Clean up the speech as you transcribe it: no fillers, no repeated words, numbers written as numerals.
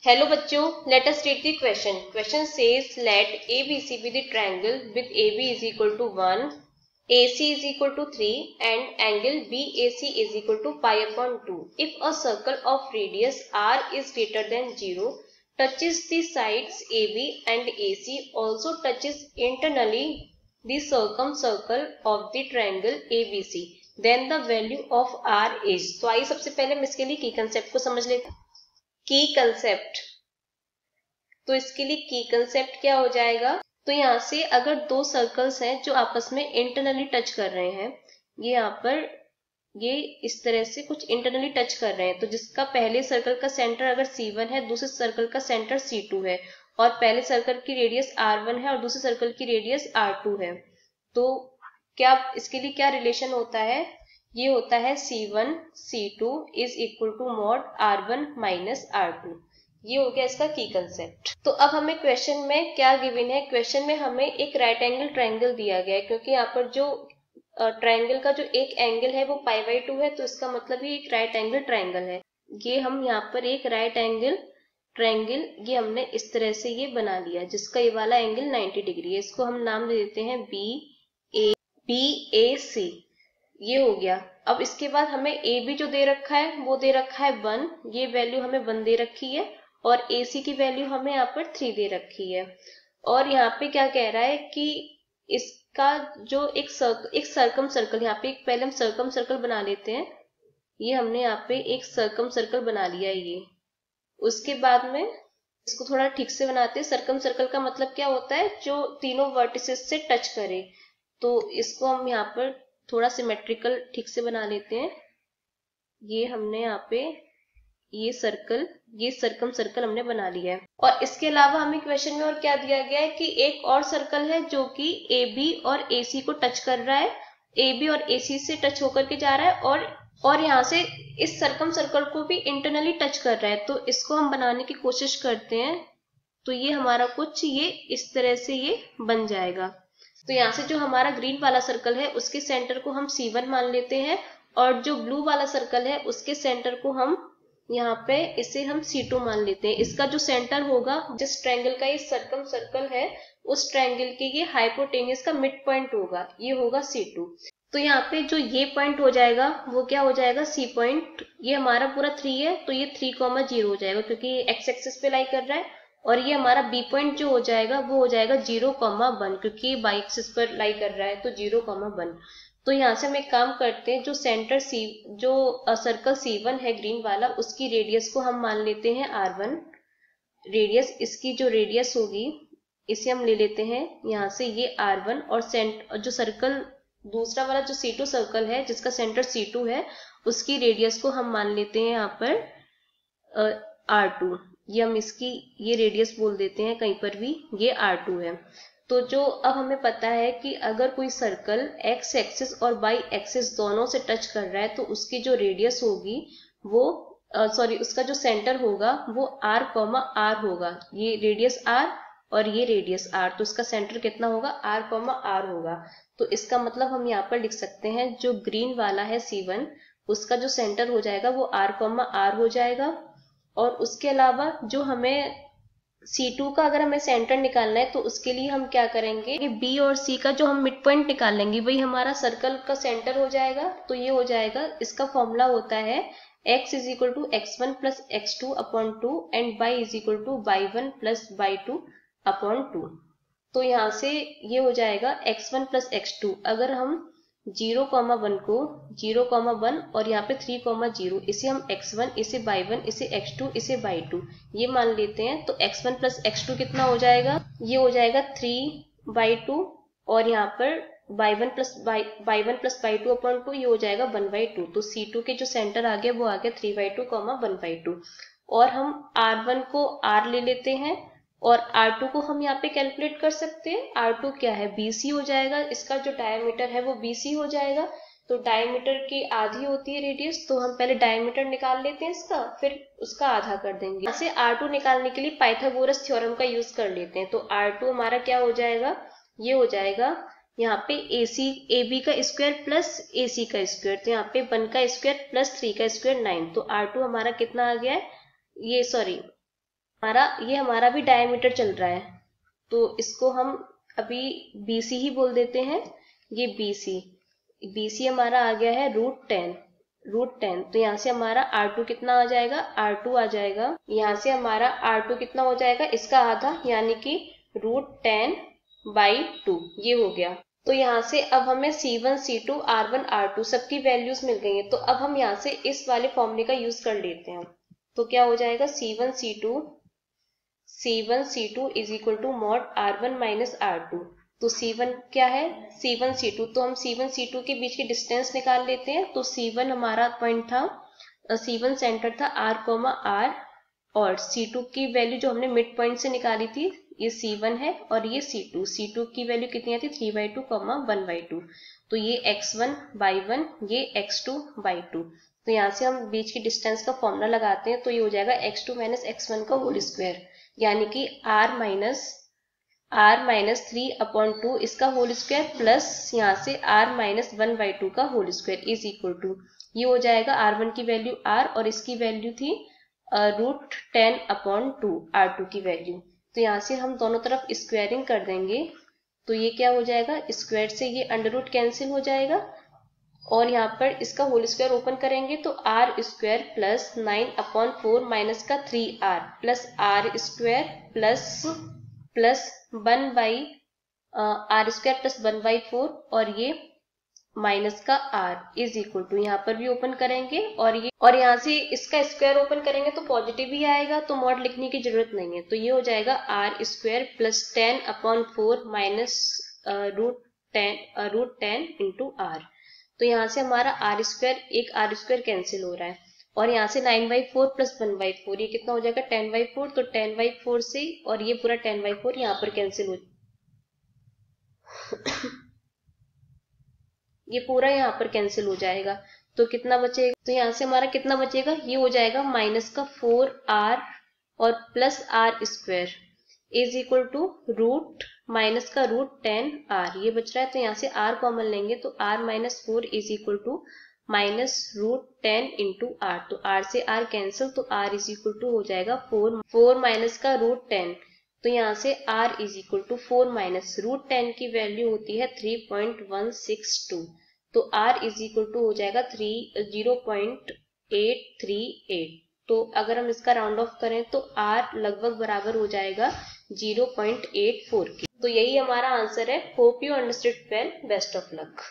Hello बच्चों, let us read the question. Question says let ABC be the triangle with AB is equal to 1, AC is equal to 3 and angle BAC is equal to pi upon 2. If a circle of radius R is greater than 0, touches the sides AB and AC, also touches internally the circumcircle of the triangle ABC, then the value of R is. तो आइए सबसे पहले हम इसके लिए की concept को समझ लेते हैं. की कंसेप्ट, तो इसके लिए की कंसेप्ट क्या हो जाएगा. तो यहाँ से अगर दो सर्कल्स हैं जो आपस में इंटरनली टच कर रहे हैं, ये यहाँ पर ये इस तरह से कुछ इंटरनली टच कर रहे हैं, तो जिसका पहले सर्कल का सेंटर अगर C1 है, दूसरे सर्कल का सेंटर C2 है और पहले सर्कल की रेडियस R1 है और दूसरे सर्कल की रेडियस R2 है, तो क्या इसके लिए क्या रिलेशन होता है. ये होता है C1 C2 is equal to mod R1 minus R2. ये हो गया इसका की कंसेप्ट. तो अब हमें क्वेश्चन में क्या गिवन है. क्वेश्चन में हमें एक राइट एंगल ट्रायंगल दिया गया है, क्योंकि यहाँ पर जो ट्रायंगल का जो एक एंगल है वो π/2 है, तो इसका मतलब ये एक राइट एंगल ट्रायंगल है. ये हम यहाँ पर एक राइट एंगल ट्रायंगल ये हमने इस तरह से ये बना लिया, जिसका ये वाला एंगल 90 डिग्री है. इसको हम नाम दे देते हैं BAC. ये हो गया. अब इसके बाद हमें ए बी जो दे रखा है वो दे रखा है 1, ये वैल्यू हमें 1 दे रखी है, और AC की वैल्यू हमें यहाँ पर 3 दे रखी है. और यहाँ पे क्या कह रहा है कि इसका जो एक सर्कम सर्कल, यहाँ पे पहले हम सर्कम सर्कल बना लेते हैं. ये हमने यहाँ पे एक सर्कम सर्कल बना लिया है. ये उसके बाद में इसको थोड़ा ठीक से बनाते हैं. सर्कम सर्कल का मतलब क्या होता है, जो तीनों वर्टिसेस से टच करे. तो इसको हम यहाँ पर थोड़ा सिमेट्रिकल ठीक से बना लेते हैं. ये हमने यहाँ पे ये सर्कम सर्कल हमने बना लिया है. और इसके अलावा हमें क्वेश्चन में और क्या दिया गया है कि एक और सर्कल है जो कि AB और AC को टच कर रहा है, AB और AC से टच होकर के जा रहा है, और यहाँ से इस सर्कम सर्कल को भी इंटरनली टच कर रहा है. तो इसको हम बनाने की कोशिश करते हैं. तो ये हमारा कुछ ये इस तरह से ये बन जाएगा. तो यहाँ से जो हमारा ग्रीन वाला सर्कल है उसके सेंटर को हम C1 मान लेते हैं, और जो ब्लू वाला सर्कल है उसके सेंटर को हम यहाँ पे इसे हम C2 मान लेते हैं. इसका जो सेंटर होगा, जिस ट्रायंगल का ये सर्कम सर्कल है, उस ट्रायंगल के ये हाइपोटेन्यूज का मिड पॉइंट होगा, ये होगा C2. तो यहाँ पे जो ये पॉइंट हो जाएगा वो क्या हो जाएगा, C पॉइंट. ये हमारा पूरा 3 है, तो ये 3,0 हो जाएगा, क्योंकि ये एक्स एक्सिस पे लाई कर रहा है. और ये हमारा B पॉइंट जो हो जाएगा वो हो जाएगा 0,1, क्योंकि ये बाई एक्सिस पर लाई कर रहा है, तो 0,1. तो यहाँ से हम एक काम करते हैं, जो सेंटर जो सर्कल C1 है ग्रीन वाला, उसकी रेडियस को हम मान लेते हैं R1 रेडियस. इसकी जो रेडियस होगी इसे हम ले लेते हैं यहाँ से ये R1, और जो सर्कल दूसरा वाला जो C2 सर्कल है जिसका सेंटर C2 है, उसकी रेडियस को हम मान लेते हैं यहाँ पर R2. ये हम इसकी ये रेडियस बोल देते हैं कहीं पर भी, ये R2 है. तो जो अब हमें पता है कि अगर कोई सर्कल एक्स एक्सिस और वाई एक्सिस दोनों से टच कर रहा है, तो उसकी जो रेडियस होगी वो उसका जो सेंटर होगा वो R, R होगा. ये रेडियस R और ये रेडियस R, तो इसका सेंटर कितना होगा, R, R होगा. तो इसका मतलब हम यहाँ पर लिख सकते हैं, जो ग्रीन वाला है C1, उसका जो सेंटर हो जाएगा वो R, R हो जाएगा. और उसके अलावा जो हमें C2 का अगर हमें सेंटर निकालना है, तो उसके लिए हम क्या करेंगे, B और C का जो हम मिड पॉइंट निकाल लेंगे वही हमारा सर्कल का सेंटर हो जाएगा. तो ये हो जाएगा, इसका फॉर्मूला होता है x is equal to x1 plus x2 upon 2 and y is equal to y1 plus y2 upon 2. तो यहाँ से ये हो जाएगा x1 प्लस x2. अगर हम 0,1 को 0,1 और यहाँ पे 3,0, इसे हम x1, इसे y1, इसे x2, इसे y2 ये मान लेते हैं. तो x1 प्लस x2 कितना हो जाएगा, ये हो जाएगा 3/2, और यहाँ पर y1 प्लस y2 अपॉन 2 ये हो जाएगा 1/2. तो C2 के जो सेंटर आ गया वो आ गया 3/2, 1/2. और हम R1 को R ले लेते हैं, और R2 को हम यहाँ पे कैलकुलेट कर सकते हैं. R2 क्या है, BC हो जाएगा. इसका जो डायमीटर है वो BC हो जाएगा. तो डायमीटर की आधी होती है रेडियस, तो हम पहले डायमीटर निकाल लेते हैं इसका, फिर उसका आधा कर देंगे. यहाँ से R2 निकालने के लिए पाइथागोरस थ्योरम का यूज कर लेते हैं. तो R2 हमारा क्या हो जाएगा, ये हो जाएगा यहाँ पे AB का स्क्वायर प्लस AC का स्क्वायर. तो यहाँ पे 1 का स्क्वायर प्लस 3 का स्क्वायर 9. तो R2 हमारा कितना आ गया है, ये ये हमारा भी डायमीटर चल रहा है, तो इसको हम अभी BC ही बोल देते हैं। ये BC हमारा आ गया है √10। तो यहाँ से हमारा R2 कितना आ जाएगा, R2 आ जाएगा, यहाँ से हमारा R2 कितना हो जाएगा, इसका आधा, यानी कि √10/2 ये हो गया। तो यहाँ से अब हमें C1, C2, R1, R2 सबकी वैल्यूज मिल गई हैं। तो अब हम यहाँ से इस वाले फॉर्मूले का यूज कर लेते हैं। तो क्या हो जाएगा, C1 C2 is equal to mod R1 minus R2। तो C1 क्या है, C1 C2, तो हम C1 C2 के बीच की डिस्टेंस निकाल लेते हैं। तो C1 हमारा पॉइंट था, C1 सेंटर था R, और C2 की वैल्यू जो हमने मिड पॉइंट से निकाली थी, ये C1 है, और ये C2 की वैल्यू कितनी आती है, 3/2, 1/2। तो ये x1/1, ये x2/2। तो यहाँ से हम बीच की डिस्टेंस का फॉर्मूला लगाते हैं। तो ये हो जाएगा x2 माइनस x1 का होल स्क्वायर, यानी कि r माइनस 3/2 इसका होल स्क्वायर, प्लस यहाँ से r माइनस 1/2 का whole square is equal to, ये हो जाएगा R1 की वैल्यू r, और इसकी वैल्यू थी √10/2 R2 की वैल्यू। तो यहाँ से हम दोनों तरफ स्क्वायरिंग कर देंगे। तो ये क्या हो जाएगा, स्क्वायर से ये अंडर रूट कैंसिल हो जाएगा, और यहाँ पर इसका होल स्क्वायर ओपन करेंगे तो r² प्लस 9/4 माइनस का 3r प्लस r² प्लस 1/4, और ये माइनस का r इज इक्वल टू, यहाँ पर भी ओपन करेंगे, और यहाँ से इसका स्क्वायर ओपन करेंगे तो पॉजिटिव ही आएगा, तो मॉड लिखने की जरूरत नहीं है। तो ये हो जाएगा r² plus 10/4 minus √10 into r। तो यहाँ से हमारा एक r² कैंसिल हो रहा है, और यहाँ से 9/4 प्लस 1/4, ये कितना हो जाएगा, 10/4। तो 10/4 से, और ये पूरा 10/4 यहाँ पर कैंसिल हो ये पूरा यहाँ पर कैंसिल हो जाएगा। तो कितना बचेगा, तो यहाँ से हमारा कितना बचेगा, ये हो जाएगा माइनस का 4r और plus r² is equal to minus का √10r, ये बच रहा है। तो यहाँ से r कॉमन लेंगे, तो r minus 4 is equal to minus √10 into r। तो r से r कैंसिल, तो r इज इक्वल टू हो जाएगा 4 माइनस का √10। तो यहाँ से r is equal to 4 minus √10 की वैल्यू होती है 3.162। तो r इज इक्वल टू हो जाएगा 0.838। तो अगर हम इसका राउंड ऑफ करें तो r लगभग बराबर हो जाएगा 0.84 के। तो यही हमारा आंसर है। Hope you understood well, best of luck.